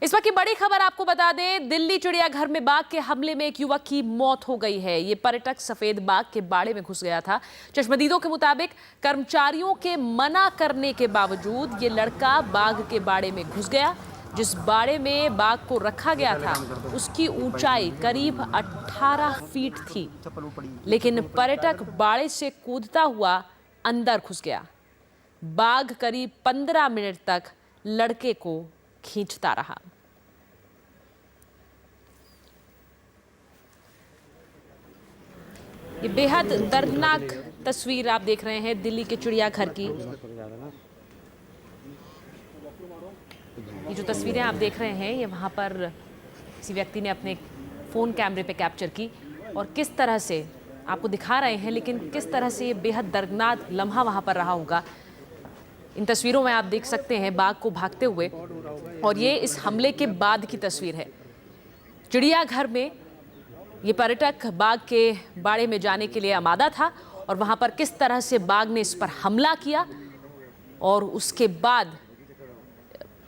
इस वक्त की बड़ी खबर आपको बता दें, दिल्ली चिड़ियाघर में बाघ के हमले में एक युवक की मौत हो गई है। ये पर्यटक सफेद बाघ के बाड़े में घुस गया था। चश्मदीदों के मुताबिक कर्मचारियों के मना करने के बावजूद ये लड़का बाघ के बाड़े में घुस गया। जिस बाड़े में बाघ को रखा गया था उसकी ऊंचाई करीब 18 फीट थी, लेकिन पर्यटक बाड़े से कूदता हुआ अंदर घुस गया। बाघ करीब 15 मिनट तक लड़के को खींचता रहा। ये बेहद दर्दनाक तस्वीर आप देख रहे हैं दिल्ली के चिड़ियाघर की। ये जो तस्वीरें आप देख रहे हैं ये वहां पर किसी व्यक्ति ने अपने फोन कैमरे पे कैप्चर की और किस तरह से आपको दिखा रहे हैं, लेकिन किस तरह से ये बेहद दर्दनाक लम्हा वहां पर रहा होगा। इन तस्वीरों में आप देख सकते हैं बाघ को भागते हुए, और ये इस हमले के बाद की तस्वीर है। चिड़ियाघर में ये पर्यटक बाघ के बाड़े में जाने के लिए आमादा था और वहां पर किस तरह से बाघ ने इस पर हमला किया, और उसके बाद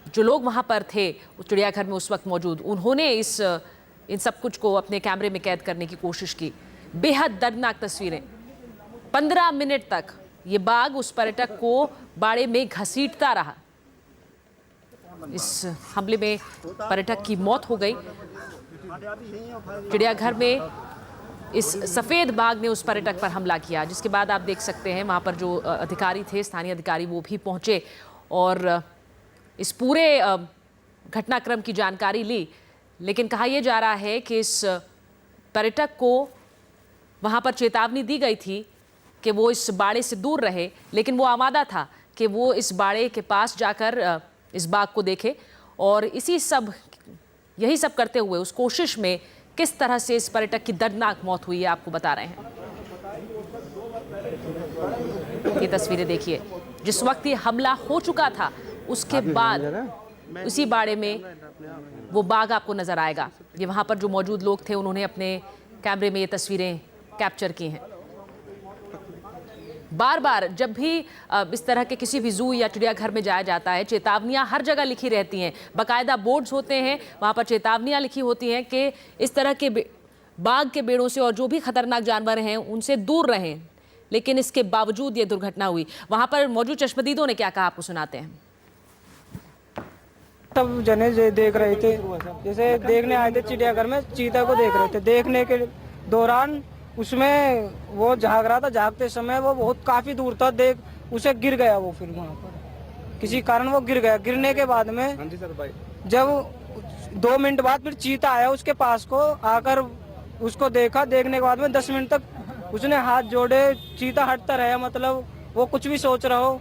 जो लोग वहां पर थे चिड़ियाघर में उस वक्त मौजूद, उन्होंने इन सब कुछ को अपने कैमरे में कैद करने की कोशिश की। बेहद दर्दनाक तस्वीरें। 15 मिनट तक ये बाघ उस पर्यटक को बाड़े में घसीटता रहा। इस हमले में पर्यटक की मौत हो गई। चिड़ियाघर में इस सफेद बाघ ने उस पर्यटक पर हमला किया, जिसके बाद आप देख सकते हैं वहां पर जो अधिकारी थे, स्थानीय अधिकारी, वो भी पहुंचे और इस पूरे घटनाक्रम की जानकारी ली। लेकिन कहा यह जा रहा है कि इस पर्यटक को वहां पर चेतावनी दी गई थी कि वो इस बाड़े से दूर रहे, लेकिन वो आमादा था कि वो इस बाड़े के पास जाकर इस बाघ को देखे। और यही सब करते हुए उस कोशिश में किस तरह से इस पर्यटक की दर्दनाक मौत हुई है आपको बता रहे हैं। ये तस्वीरें देखिए, जिस वक्त ये हमला हो चुका था उसके बाद उसी बाड़े में वो बाघ आपको नजर आएगा। ये वहां पर जो मौजूद लोग थे उन्होंने अपने कैमरे में ये तस्वीरें कैप्चर की हैं। बार बार जब भी इस तरह के किसी भी जू या चिड़ियाघर में जाया जाता है, चेतावनियां हर जगह लिखी रहती हैं, बाकायदा बोर्ड्स होते हैं, वहां पर चेतावनियां लिखी होती हैं कि इस तरह के बाघ के बेड़ों से और जो भी खतरनाक जानवर हैं उनसे दूर रहें। लेकिन इसके बावजूद ये दुर्घटना हुई। वहां पर मौजूद चश्मदीदों ने क्या कहा आपको सुनाते हैं। सब जने देख रहे थे, जैसे देखने आए थे चिड़ियाघर में, चीता को देख रहे थे। देखने के दौरान उसमें वो झाग रहा था, झागते समय वो बहुत काफी दूर था, उसे गिर गया वो। फिर वहाँ पर किसी कारण वो गिर गया। गिरने के बाद में जब 2 मिनट बाद फिर चीता आया उसके पास को, आकर उसको देखा। देखने के बाद में 10 मिनट तक उसने हाथ जोड़े, चीता हटता रहा, मतलब वो कुछ भी सोच रहा हो।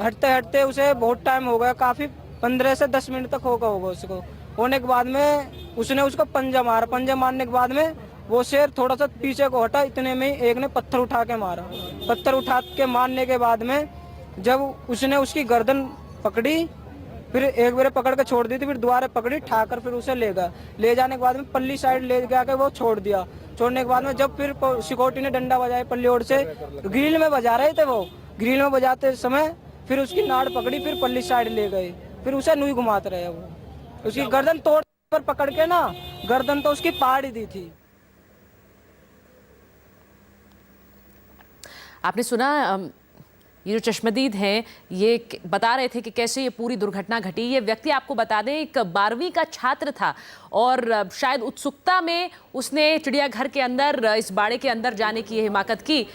हटते हटते उसे बहुत टाइम हो गया, काफी 15 से 10 मिनट तक होगा उसको। होने के बाद में उसने उसको पंजा मारा। पंजा मारने के बाद में वो शेर थोड़ा सा पीछे को हटा, इतने में एक ने पत्थर उठा के मारा। पत्थर उठा के मारने के बाद में जब उसने उसकी गर्दन पकड़ी, फिर एक बार पकड़ के छोड़ दी थी, फिर दोबारा पकड़ी, ठाकर फिर उसे ले गया। ले जाने के बाद में पल्ली साइड ले जाके वो छोड़ दिया। छोड़ने के बाद में जब फिर सिक्योरिटी ने डंडा बजाया पल्ली ओर से, ग्रिल में बजा रहे थे वो, ग्रिल में बजाते समय फिर उसकी नाड़ पकड़ी, फिर पल्ली साइड ले गए, फिर उसे नुई घुमाते रहे। वो उसकी गर्दन तोड़ पर पकड़ के ना, गर्दन तो उसकी पाड़ ही दी थी। आपने सुना, ये जो चश्मदीद हैं ये बता रहे थे कि कैसे ये पूरी दुर्घटना घटी। ये व्यक्ति आपको बता दें एक 12वीं का छात्र था और शायद उत्सुकता में उसने चिड़ियाघर के अंदर, इस बाड़े के अंदर जाने की हिमाकत की।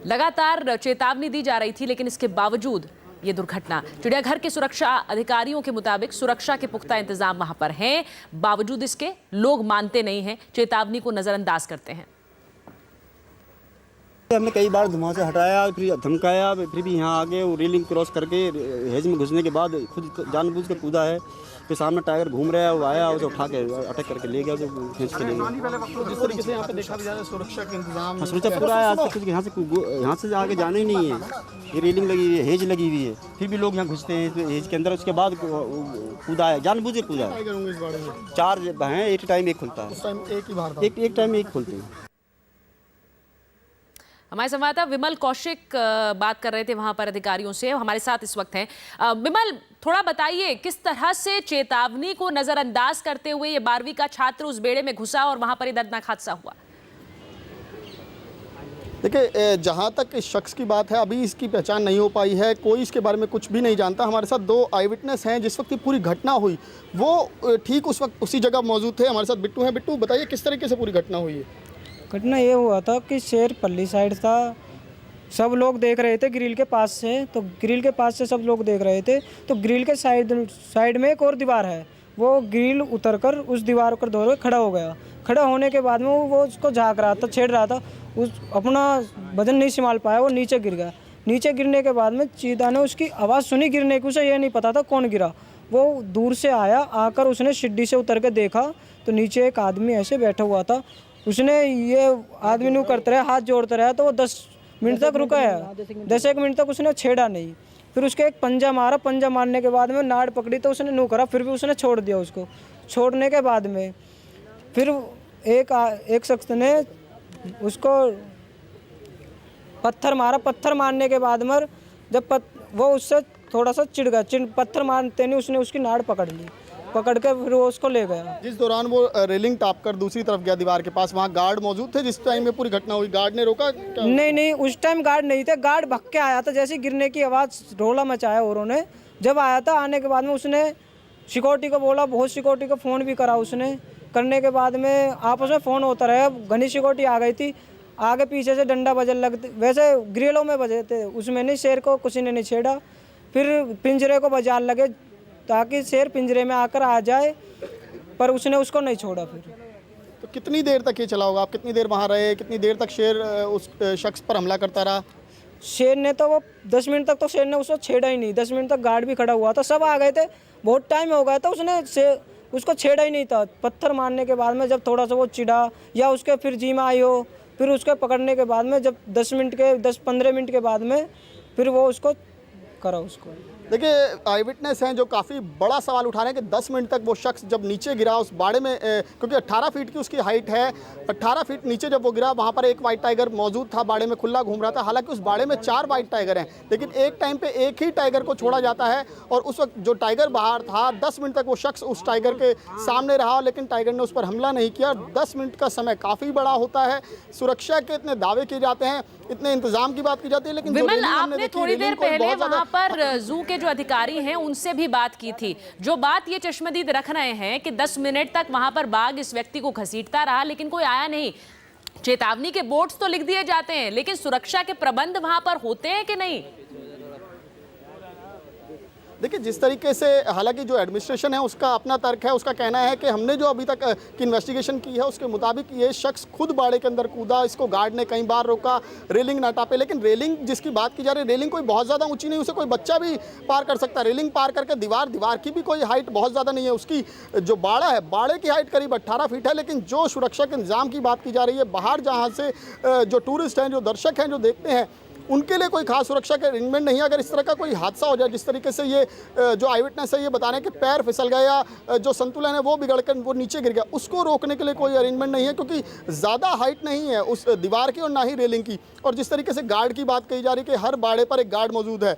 लगातार चेतावनी दी जा रही थी, लेकिन इसके बावजूद ये दुर्घटना। चिड़ियाघर के सुरक्षा अधिकारियों के मुताबिक सुरक्षा के पुख्ता इंतजाम वहां पर हैं, बावजूद इसके लोग मानते नहीं हैं, चेतावनी को नजरअंदाज करते हैं। हमने कई बार वहाँ से हटाया, फिर धमकाया, फिर भी यहाँ आके वो रेलिंग क्रॉस करके हेज में घुसने के बाद खुद जानबूझ कर कूदा है। फिर सामने टाइगर घूम रहा है, वो आया, उसे उठा के अटैक करके ले गया, उसे खींच के ले गया। जिस तरीके से यहाँ पे देखा जा रहा है सुरक्षा के इंतजाम, सुरक्षा पूरा है। आज तक कुछ यहाँ से आगे जाना ही नहीं है। ये रेलिंग लगी हुई है, हेज लगी हुई है, फिर भी लोग यहाँ घुसते हैं हेज के अंदर। उसके बाद कूदा है, जानबूझ के कूदा है। 4 हैं, एक टाइम एक खुलता है, एक टाइम एक खुलते हैं। हमारे संवाददाता विमल कौशिक बात कर रहे थे वहां पर अधिकारियों से, हमारे साथ इस वक्त हैं। विमल, थोड़ा बताइए किस तरह से चेतावनी को नजरअंदाज करते हुए ये 12वीं का छात्र उस बेड़े में घुसा और वहां पर ये दर्दनाक हादसा हुआ। देखिए, जहाँ तक इस शख्स की बात है अभी इसकी पहचान नहीं हो पाई है, कोई इसके बारे में कुछ भी नहीं जानता। हमारे साथ 2 आई विटनेस हैं जिस वक्त ये पूरी घटना हुई वो ठीक उस वक्त उसी जगह मौजूद थे। हमारे साथ बिट्टू हैं। बिट्टू, बताइए किस तरीके से पूरी घटना हुई है। घटना ये हुआ था कि शेरपल्ली साइड था, सब लोग देख रहे थे ग्रिल के पास से, तो ग्रिल के पास से सब लोग देख रहे थे, तो ग्रिल के साइड में एक और दीवार है, वो ग्रिल उतरकर उस दीवार पर दौड़ खड़ा हो गया। खड़ा होने के बाद में वो उसको झाँक रहा था, छेड़ रहा था, उस अपना वजन नहीं संभाल पाया, वो नीचे गिर गया। नीचे गिरने के बाद में चीता ने उसकी आवाज़ सुनी गिरने की, उसे ये नहीं पता था कौन गिरा। वो दूर से आया, आकर उसने सीढ़ी से उतर के देखा तो नीचे एक आदमी ऐसे बैठा हुआ था। उसने ये आदमी नू करते रहे, हाथ जोड़ते रहा, तो वो 10 मिनट तक रुका है। 10-1 मिनट तक उसने छेड़ा नहीं। फिर उसके एक पंजा मारा, पंजा मारने के बाद में नाड़ पकड़ी तो उसने नू करा, फिर भी उसने छोड़ दिया उसको। छोड़ने के बाद में फिर एक शख्स ने उसको पत्थर मारा। पत्थर मारने के बाद में जब वो उससे थोड़ा सा चिढ़ गया, पत्थर मारते नहीं उसने उसकी नाड़ पकड़ ली, पकड़ के फिर वो उसको ले गया। जिस दौरान वो रेलिंग टाप कर दूसरी तरफ गया दीवार के पास, वहाँ गार्ड मौजूद थे जिस टाइम में पूरी घटना हुई? गार्ड ने रोका क्या? नहीं, उस टाइम गार्ड नहीं थे। गार्ड भग के आया था, जैसे गिरने की आवाज़ रोला मचाया औरों ने। जब आया था, आने के बाद में उसने सिक्योरिटी को बोला, बहुत सिक्योरिटी को फ़ोन भी करा उसने। करने के बाद में आपस में फ़ोन होता रहा, घनी सिक्योरिटी आ गई थी, आगे पीछे से डंडा बजन लगते, वैसे ग्रिलों में बजे थे, उसमें नहीं, शेर को किसी ने नहीं छेड़ा। फिर पिंजरे को बजाने लगे ताकि शेर पिंजरे में आकर आ जाए, पर उसने उसको नहीं छोड़ा। फिर तो कितनी देर तक ये चला होगा? आप कितनी देर वहाँ रहे? कितनी देर तक शेर उस शख्स पर हमला करता रहा? शेर ने तो वो 10 मिनट तक तो शेर ने उसको छेड़ा ही नहीं। 10 मिनट तक गार्ड भी खड़ा हुआ था, सब आ गए थे, बहुत टाइम हो गया था, उसने उसको छेड़ा ही नहीं था। पत्थर मारने के बाद में जब थोड़ा सा वो चिढ़ा या उसके फिर जी में आई हो, फिर उसके पकड़ने के बाद में जब 10-15 मिनट के बाद में फिर वो उसको करा उसको। देखिए, आई विटनेस हैं जो काफ़ी बड़ा सवाल उठा रहे हैं कि 10 मिनट तक वो शख्स जब नीचे गिरा उस बाड़े में, क्योंकि 18 फीट की उसकी हाइट है, 18 फीट नीचे जब वो गिरा वहाँ पर एक वाइट टाइगर मौजूद था, बाड़े में खुला घूम रहा था। हालांकि उस बाड़े में 4 वाइट टाइगर हैं, लेकिन एक टाइम पे एक ही टाइगर को छोड़ा जाता है और उस वक्त जो टाइगर बाहर था 10 मिनट तक वो शख्स उस टाइगर के सामने रहा, लेकिन टाइगर ने उस पर हमला नहीं किया। 10 मिनट का समय काफ़ी बड़ा होता है। सुरक्षा के इतने दावे किए जाते हैं, इतने इंतजाम की बात की जाती है, लेकिन विमल, आपने थोड़ी देर पहले वहां पर जू के जो अधिकारी हैं उनसे भी बात की थी। जो बात ये चश्मदीद रख रहे हैं कि 10 मिनट तक वहां पर बाघ इस व्यक्ति को घसीटता रहा लेकिन कोई आया नहीं। चेतावनी के बोर्ड्स तो लिख दिए जाते हैं, लेकिन सुरक्षा के प्रबंध वहां पर होते हैं कि नहीं? देखिए, जिस तरीके से हालांकि जो एडमिनिस्ट्रेशन है उसका अपना तर्क है, उसका कहना है कि हमने जो अभी तक की इन्वेस्टिगेशन की है उसके मुताबिक ये शख्स खुद बाड़े के अंदर कूदा, इसको गार्ड ने कई बार रोका, रेलिंग ना टापे। लेकिन रेलिंग जिसकी बात की जा रही है, रेलिंग कोई बहुत ज़्यादा ऊंची नहीं, उसे कोई बच्चा भी पार कर सकता है। रेलिंग पार करके दीवार की भी कोई हाइट बहुत ज़्यादा नहीं है। उसकी जो बाड़ा है, बाड़े की हाइट करीब 18 फीट है। लेकिन जो सुरक्षा के इंतजाम की बात की जा रही है, बाहर जहाँ से जो टूरिस्ट हैं, जो दर्शक हैं, जो देखते हैं, उनके लिए कोई खास सुरक्षा के अरेंजमेंट नहीं है। अगर इस तरह का कोई हादसा हो जाए, जिस तरीके से ये जो आई विटनेस है ये बता रहे हैं कि पैर फिसल गया या जो संतुलन है वो बिगड़कर वो नीचे गिर गया, उसको रोकने के लिए कोई अरेंजमेंट नहीं है, क्योंकि ज़्यादा हाइट नहीं है उस दीवार की और ना ही रेलिंग की। और जिस तरीके से गार्ड की बात कही जा रही है कि हर बाड़े पर एक गार्ड मौजूद है,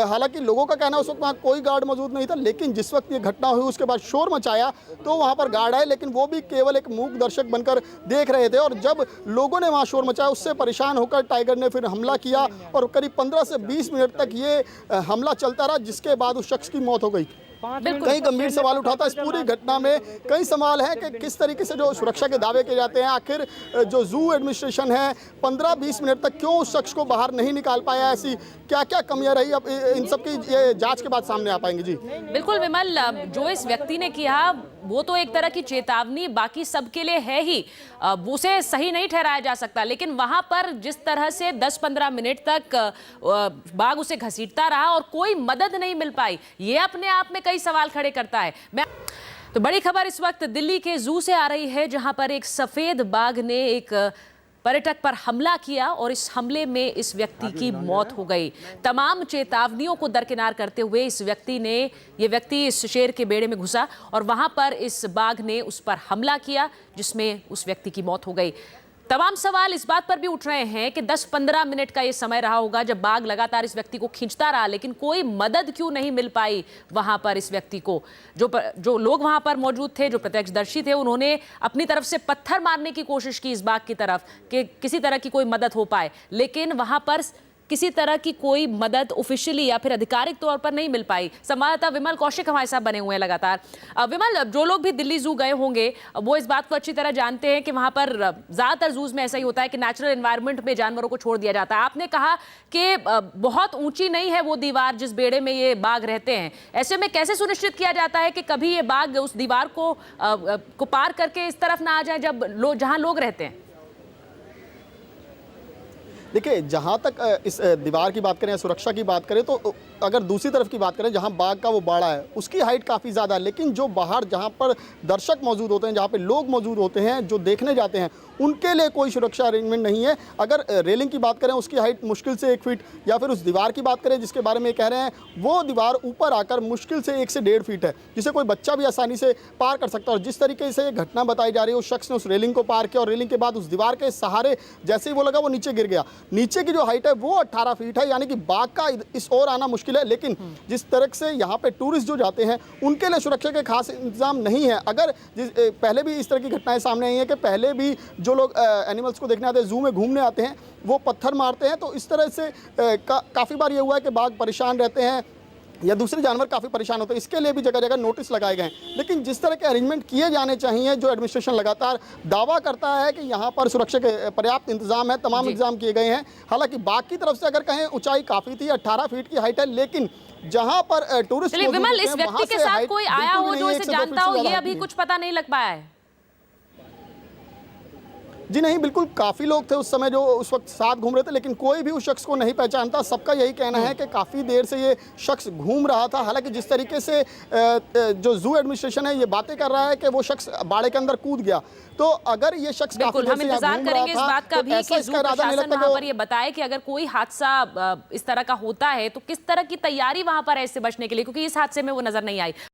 हालांकि लोगों का कहना है उस वक्त वहाँ कोई गार्ड मौजूद नहीं था, लेकिन जिस वक्त ये घटना हुई उसके बाद शोर मचाया तो वहाँ पर गार्ड आए, लेकिन वो भी केवल एक मूक दर्शक बनकर देख रहे थे। और जब लोगों ने वहाँ शोर मचाया उससे परेशान होकर टाइगर ने फिर हमला किया और करीब 15 से 20 मिनट तक ये हमला चलता रहा, जिसके बाद उस शख्स की मौत हो गई। कई गंभीर सवाल उठाता है इस पूरी घटना में। कई सवाल हैं कि किस तरीके से जो सुरक्षा के दावे किए जाते हैं, आखिर जो जू एडमिनिस्ट्रेशन है 15-20 मिनट तक क्यों उस शख्स को बाहर नहीं निकाल पाया, ऐसी क्या क्या कमियां रही, अब इन सब की ये जांच के बाद सामने आ पाएंगे। जी बिल्कुल विमल, जो इस व्यक्ति ने किया वो तो एक तरह की चेतावनी बाकी सबके लिए है ही, उसे सही नहीं ठहराया जा सकता, लेकिन वहां पर जिस तरह से 10-15 मिनट तक बाघ उसे घसीटता रहा और कोई मदद नहीं मिल पाई, ये अपने आप में कई सवाल खड़े करता है। तो बड़ी खबर इस वक्त दिल्ली के जू से आ रही है, जहां पर एक सफेद बाघ ने एक पर्यटक पर हमला किया और इस हमले में इस व्यक्ति की मौत हो गई। तमाम चेतावनियों को दरकिनार करते हुए ये व्यक्ति इस शेर के बेड़े में घुसा और वहां पर इस बाघ ने उस पर हमला किया, जिसमें उस व्यक्ति की मौत हो गई। तमाम सवाल इस बात पर भी उठ रहे हैं कि 10-15 मिनट का ये समय रहा होगा जब बाघ लगातार इस व्यक्ति को खींचता रहा, लेकिन कोई मदद क्यों नहीं मिल पाई वहां पर इस व्यक्ति को। जो लोग वहां पर मौजूद थे, जो प्रत्यक्षदर्शी थे, उन्होंने अपनी तरफ से पत्थर मारने की कोशिश की इस बाघ की तरफ कि किसी तरह की कोई मदद हो पाए, लेकिन वहां पर किसी तरह की कोई मदद ऑफिशियली या फिर आधिकारिक तौर पर नहीं मिल पाई। संवाददाता विमल कौशिक हमारे साथ बने हुए हैं लगातार। विमल, जो लोग भी दिल्ली जू गए होंगे वो इस बात को अच्छी तरह जानते हैं कि वहां पर ज्यादातर जूज में ऐसा ही होता है कि नेचुरल एनवायरनमेंट में जानवरों को छोड़ दिया जाता है। आपने कहा कि बहुत ऊंची नहीं है वो दीवार जिस बेड़े में ये बाघ रहते हैं, ऐसे में कैसे सुनिश्चित किया जाता है कि कभी ये बाघ उस दीवार को पार करके इस तरफ ना आ जाए जहां लोग रहते हैं? देखिए, जहाँ तक इस दीवार की बात करें या सुरक्षा की बात करें, तो अगर दूसरी तरफ की बात करें जहाँ बाघ का वो बाड़ा है उसकी हाइट काफ़ी ज़्यादा है, लेकिन जो बाहर जहाँ पर दर्शक मौजूद होते हैं, जहाँ पे लोग मौजूद होते हैं जो देखने जाते हैं, उनके लिए कोई सुरक्षा अरेंजमेंट नहीं है। अगर रेलिंग की बात करें उसकी हाइट मुश्किल से 1 फीट, या फिर उस दीवार की बात करें जिसके बारे में कह रहे हैं, वो दीवार ऊपर आकर मुश्किल से 1 से 1.5 फीट है, जिसे कोई बच्चा भी आसानी से पार कर सकता है। और जिस तरीके से ये घटना बताई जा रही है, उस शख्स ने उस रेलिंग को पार किया और रेलिंग के बाद उस दीवार के सहारे जैसे ही वो लगा वो नीचे गिर गया। नीचे की जो हाइट है वो 18 फीट है, यानी कि बाघ का इस ओर आना मुश्किल है। लेकिन जिस तरह से यहाँ पे टूरिस्ट जो जाते हैं उनके लिए सुरक्षा के खास इंतजाम नहीं है। अगर पहले भी इस तरह की घटनाएं सामने आई हैं कि पहले भी जो लोग एनिमल्स को देखने आते हैं, जू में घूमने आते हैं, वो पत्थर मारते हैं, तो इस तरह से काफ़ी बार ये हुआ है कि बाघ परेशान रहते हैं या दूसरे जानवर काफ़ी परेशान होते हैं। इसके लिए भी जगह जगह नोटिस लगाए गए हैं। लेकिन जिस तरह के अरेंजमेंट किए जाने चाहिए, जो एडमिनिस्ट्रेशन लगातार दावा करता है कि यहाँ पर सुरक्षा के पर्याप्त इंतजाम है, तमाम इंतजाम किए गए हैं। हालांकि बाघ की तरफ से अगर कहें ऊंचाई काफ़ी थी, 18 फीट की हाइट है, लेकिन जहाँ पर टूरिस्ट विमल, इस व्यक्ति के साथ कोई आया हो जो इसे जानता हो, ये अभी कुछ पता नहीं लग पाया है? जी नहीं, बिल्कुल काफ़ी लोग थे उस समय जो उस वक्त साथ घूम रहे थे, लेकिन कोई भी उस शख्स को नहीं पहचानता। सबका यही कहना है कि काफ़ी देर से ये शख्स घूम रहा था। हालांकि जिस तरीके से जो जू एडमिनिस्ट्रेशन है ये बातें कर रहा है कि वो शख्स बाड़े के अंदर कूद गया, तो अगर ये शख्स बिल्कुल हम इंतजार करेंगे इस बात का भी कि जू प्रशासन वहां पर ये बताए कि अगर कोई हादसा इस तरह का होता है तो किस तरह की तैयारी वहां पर है इससे बचने के लिए, क्योंकि इस हादसे में वो नजर नहीं आई।